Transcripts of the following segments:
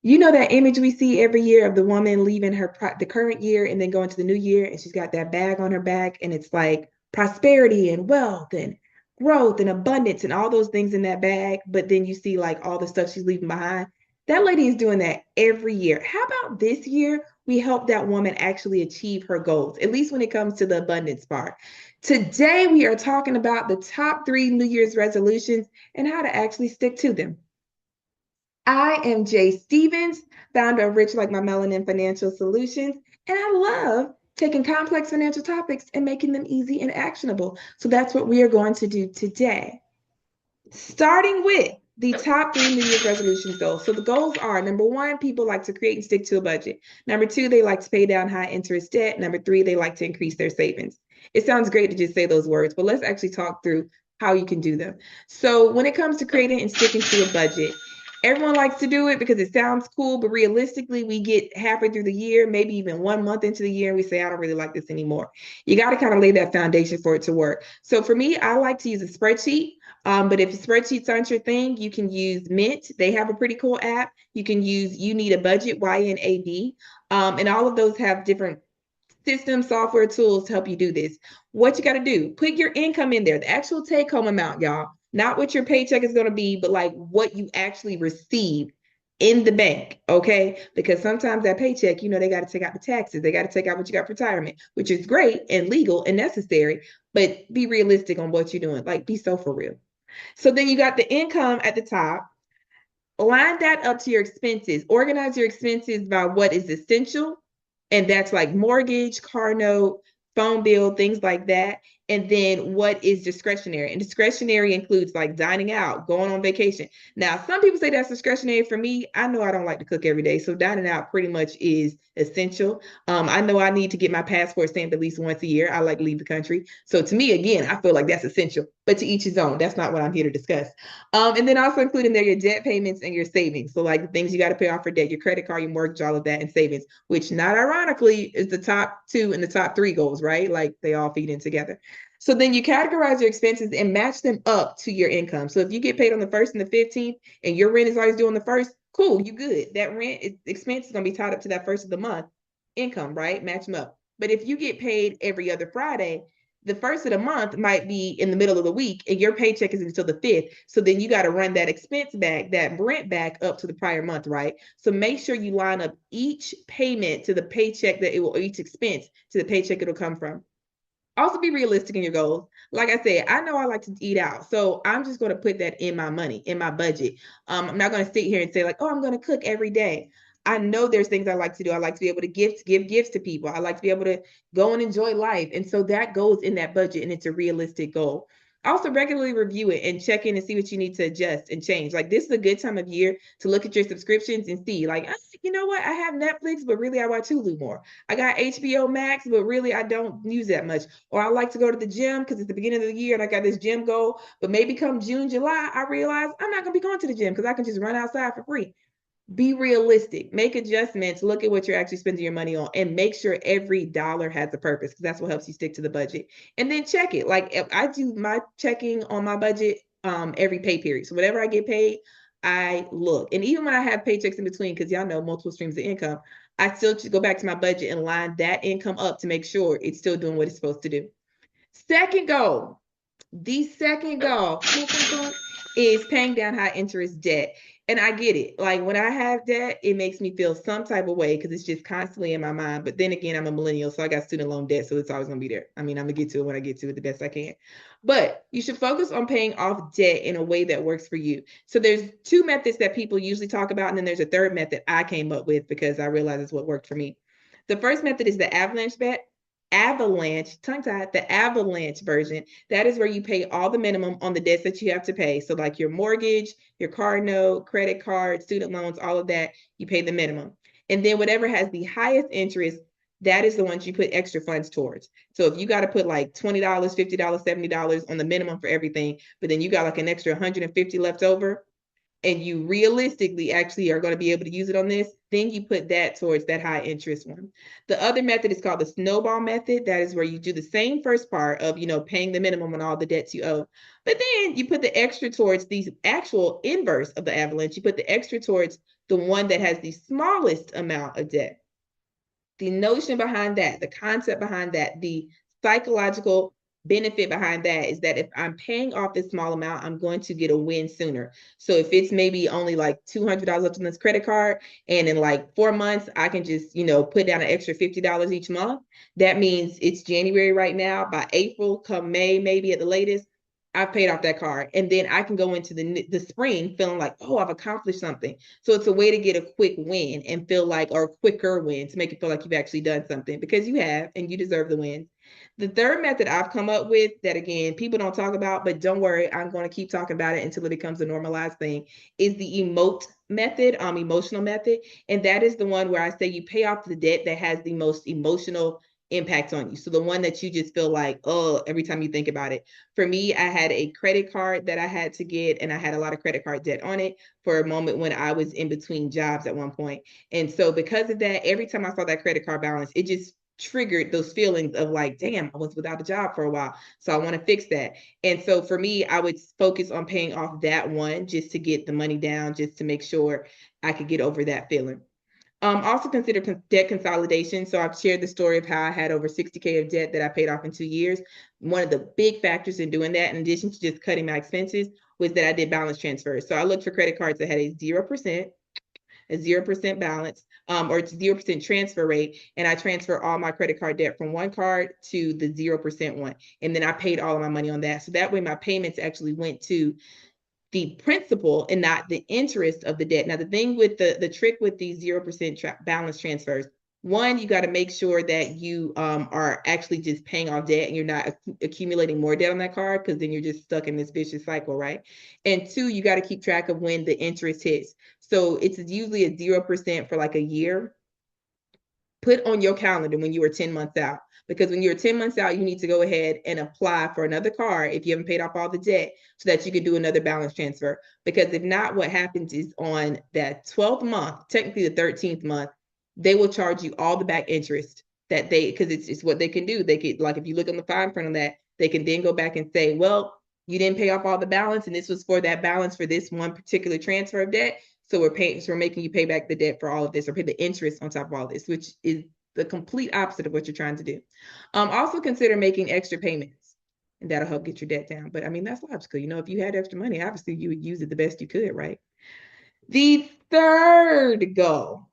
You know that image we see every year of the woman leaving the current year and then going to the new year, and she's got that bag on her back, and it's like prosperity and wealth and growth and abundance and all those things in that bag. But then you see like all the stuff she's leaving behind. That lady is doing that every year. How about this year? We help that woman actually achieve her goals, at least when it comes to the abundance part. Today, we are talking about the top three New Year's resolutions and how to actually stick to them. I am Jay Stevens, founder of Rich Like My Melanin Financial Solutions, and I love taking complex financial topics and making them easy and actionable. So that's what we are going to do today. Starting with the top three New Year's resolutions goals. So the goals are number one, people like to create and stick to a budget. Number two, they like to pay down high interest debt. Number three, they like to increase their savings. It sounds great to just say those words, but let's actually talk through how you can do them. So when it comes to creating and sticking to a budget, everyone likes to do it because it sounds cool, but realistically, we get halfway through the year, maybe even 1 month into the year, and we say, I don't really like this anymore. You got to kind of lay that foundation for it to work. So for me, I like to use a spreadsheet. But if spreadsheets aren't your thing, you can use Mint. They have a pretty cool app. You can use You Need a Budget, YNAB. And all of those have different system software tools to help you do this. What you got to do, put your income in there, the actual take home amount, y'all, not what your paycheck is going to be, but like what you actually receive in the bank. Okay. Because sometimes that paycheck, they got to take out the taxes. They got to take out what you got for retirement, which is great and legal and necessary, but be realistic on what you're doing. Like, be so for real. So then you got the income at the top. Line that up to your expenses. Organize your expenses by what is essential, and that's like mortgage, car note, phone bill, things like that. And then what is discretionary? And discretionary includes like dining out, going on vacation. Now, some people say that's discretionary. For me, I know I don't like to cook every day. So dining out pretty much is essential. I know I need to get my passport stamped at least once a year. I like to leave the country. So to me, again, I feel like that's essential, but to each his own. That's not what I'm here to discuss. And then also including there your debt payments and your savings. So like the things you got to pay off for debt, your credit card, your mortgage, all of that, and savings, which not ironically is the top two and the top three goals, right? Like they all feed in together. So then you categorize your expenses and match them up to your income. So if you get paid on the 1st and the 15th and your rent is always due on the 1st, cool, you good. That expense is going to be tied up to that first of the month income, right? Match them up. But if you get paid every other Friday, the first of the month might be in the middle of the week and your paycheck is until the 5th. So then you got to run that expense back, that rent back up to the prior month, right? So make sure you line up each payment to the paycheck that it will, each expense to the paycheck it'll come from. Also be realistic in your goals. Like I said, I know I like to eat out. So I'm just going to put that in my money, in my budget. I'm not going to sit here and say like, oh, I'm going to cook every day. I know there's things I like to do. I like to be able to give gifts to people. I like to be able to go and enjoy life. And so that goes in that budget and it's a realistic goal. Also regularly review it and check in and see what you need to adjust and change. Like this is a good time of year to look at your subscriptions and see like, you know what? I have Netflix, but really I watch Hulu more. I got HBO Max, but really I don't use that much. Or I like to go to the gym because it's the beginning of the year and I got this gym goal. But maybe come June, July, I realize I'm not going to be going to the gym because I can just run outside for free. Be realistic, make adjustments, look at what you're actually spending your money on, and make sure every dollar has a purpose because that's what helps you stick to the budget. And then check it. Like if I do my checking on my budget every pay period. So whatever I get paid, I look. And even when I have paychecks in between, because y'all know multiple streams of income, I still go back to my budget and line that income up to make sure it's still doing what it's supposed to do. Second goal, the second goal is paying down high interest debt. And I get it. Like when I have debt, it makes me feel some type of way because it's just constantly in my mind. But then again, I'm a millennial, so I got student loan debt, so it's always gonna be there. I mean, I'm gonna get to it when I get to it the best I can. But you should focus on paying off debt in a way that works for you. So there's two methods that people usually talk about, and then there's a third method I came up with because I realized it's what worked for me. The first method is the tongue tied, the avalanche version. That is where you pay all the minimum on the debts that you have to pay. So like your mortgage, your car note, credit card, student loans, all of that, you pay the minimum. And then whatever has the highest interest, that is the ones you put extra funds towards. So if you got to put like $20, $50, $70 on the minimum for everything, but then you got like an extra 150 left over, and you realistically actually are going to be able to use it on this, then you put that towards that high interest one. The other method is called the snowball method. That is where you do the same first part of, paying the minimum on all the debts you owe. But then you put the extra towards the actual inverse of the avalanche. You put the extra towards the one that has the smallest amount of debt. The notion behind that, the concept behind that, the psychological benefit behind that is that if I'm paying off this small amount, I'm going to get a win sooner. So if it's maybe only like $200 left on this credit card, and in like 4 months, I can just, put down an extra $50 each month. That means it's January right now. By April, come May, maybe at the latest, I've paid off that card. And then I can go into the spring feeling like, oh, I've accomplished something. So it's a way to get a quick win and feel like, or a quicker win to make it feel like you've actually done something, because you have, and you deserve the win. The third method I've come up with that, again, people don't talk about, but don't worry, I'm going to keep talking about it until it becomes a normalized thing, is the emote method, emotional method. And that is the one where I say you pay off the debt that has the most emotional impact on you. So the one that you just feel like, oh, every time you think about it. For me, I had a credit card that I had to get, and I had a lot of credit card debt on it for a moment when I was in between jobs at one point. And so because of that, every time I saw that credit card balance, it just triggered those feelings of like, damn, I was without a job for a while. So I want to fix that. And so for me, I would focus on paying off that one just to get the money down, just to make sure I could get over that feeling. Also consider debt consolidation. So I've shared the story of how I had over 60K of debt that I paid off in 2 years. One of the big factors in doing that, in addition to just cutting my expenses, was that I did balance transfers. So I looked for credit cards that had a 0% balance, or 0% transfer rate. And I transfer all my credit card debt from one card to the 0% one. And then I paid all of my money on that. So that way my payments actually went to the principal and not the interest of the debt. Now, the thing with the trick with these 0% balance transfers, one, you got to make sure that you are actually just paying off debt and you're not accumulating more debt on that card, because then you're just stuck in this vicious cycle, right? And two, you got to keep track of when the interest hits. So it's usually a 0% for like a year. Put on your calendar when you are 10 months out, because when you're 10 months out, you need to go ahead and apply for another card if you haven't paid off all the debt, so that you can do another balance transfer. Because if not, what happens is on that 12th month, technically the 13th month, they will charge you all the back interest that because it's what they can do. They could, like, if you look on the fine print on that, they can then go back and say, well, you didn't pay off all the balance, and this was for that balance for this one particular transfer of debt. So we're making you pay back the debt for all of this, or pay the interest on top of all this, which is the complete opposite of what you're trying to do. Also consider making extra payments, and that'll help get your debt down. But I mean, that's logical. If you had extra money, obviously you would use it the best you could, right? The third goal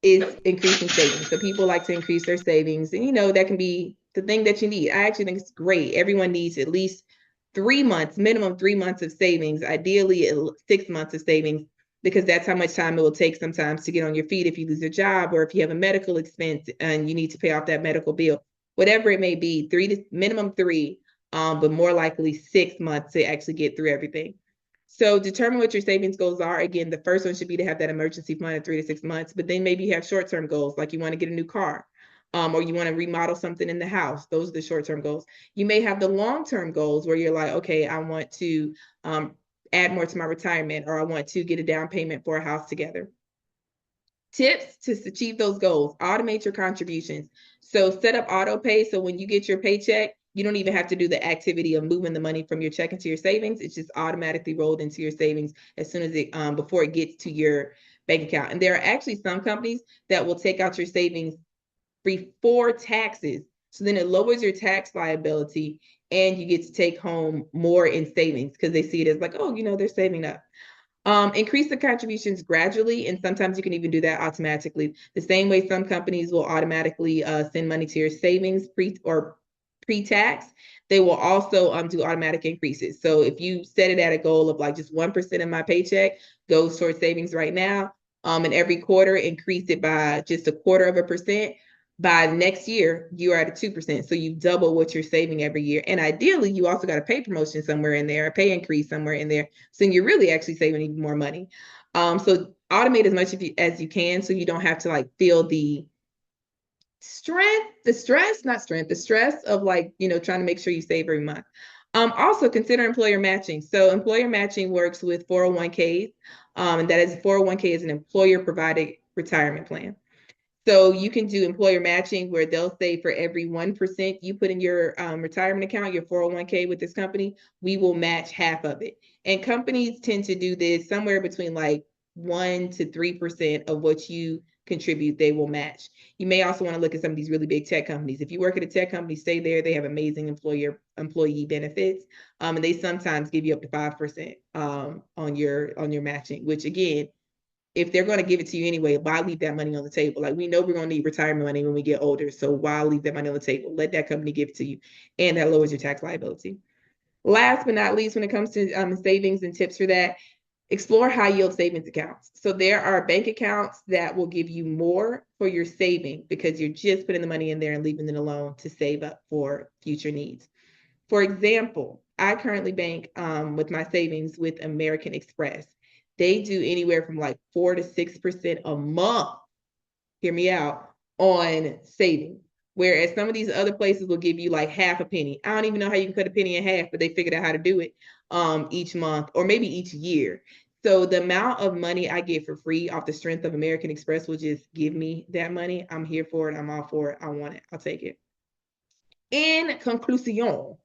is increasing savings. So people like to increase their savings, and that can be the thing that you need. I actually think it's great. Everyone needs at least 3 months, minimum 3 months of savings, ideally 6 months of savings, because that's how much time it will take sometimes to get on your feet if you lose your job, or if you have a medical expense and you need to pay off that medical bill, whatever it may be. Minimum three, but more likely 6 months to actually get through everything. So determine what your savings goals are. Again, the first one should be to have that emergency fund in 3 to 6 months, but then maybe you have short-term goals, like you want to get a new car, or you want to remodel something in the house. Those are the short-term goals. You may have the long-term goals where you're like, okay, I want to add more to my retirement, or I want to get a down payment for a house together. Tips to achieve those goals: automate your contributions. So set up auto pay, so when you get your paycheck, you don't even have to do the activity of moving the money from your check into your savings. It's just automatically rolled into your savings as soon as it before it gets to your bank account. And there are actually some companies that will take out your savings before taxes. So then it lowers your tax liability, and you get to take home more in savings, because they see it as like, oh, they're saving up. Increase the contributions gradually, and sometimes you can even do that automatically. The same way some companies will automatically send money to your savings pre-tax, they will also do automatic increases. So if you set it at a goal of like just 1% of my paycheck goes towards savings right now, and every quarter increase it by just 1/4%, by next year, you are at a 2%. So you double what you're saving every year. And ideally, you also got a pay promotion somewhere in there, a pay increase somewhere in there. So you're really actually saving even more money. So automate as much as you can, so you don't have to like feel the stress of like, trying to make sure you save every month. Also consider employer matching. So employer matching works with 401ks. And that is 401k is an employer provided retirement plan. So you can do employer matching where they'll say for every 1% you put in your retirement account, your 401k with this company, we will match half of it. And companies tend to do this somewhere between like 1 to 3% of what you contribute, they will match. You may also want to look at some of these really big tech companies. If you work at a tech company, stay there. They have amazing employee benefits. And they sometimes give you up to 5% on your matching, which again, if they're going to give it to you anyway, why leave that money on the table? Like we know we're going to need retirement money when we get older. So why leave that money on the table? Let that company give it to you. And that lowers your tax liability. Last but not least, when it comes to savings and tips for that, explore high yield savings accounts. So there are bank accounts that will give you more for your saving because you're just putting the money in there and leaving it alone to save up for future needs. For example, I currently bank with my savings with American Express. They do anywhere from like 4 to 6% a month, hear me out, on saving. Whereas some of these other places will give you like half a penny. I don't even know how you can cut a penny in half, but they figured out how to do it each month or maybe each year. So the amount of money I get for free off the strength of American Express will just give me that money. I'm here for it. I'm all for it. I want it. I'll take it. In conclusion,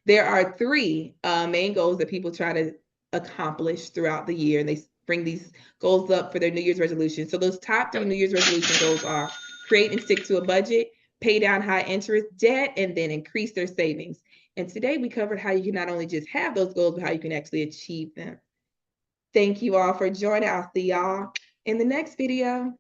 there are three main goals that people try to accomplish throughout the year, and they bring these goals up for their New Year's resolution. So those top three New Year's resolution goals are create and stick to a budget, pay down high interest debt, and then increase their savings. And today we covered how you can not only just have those goals, but how you can actually achieve them. Thank you all for joining. I'll see y'all in the next video.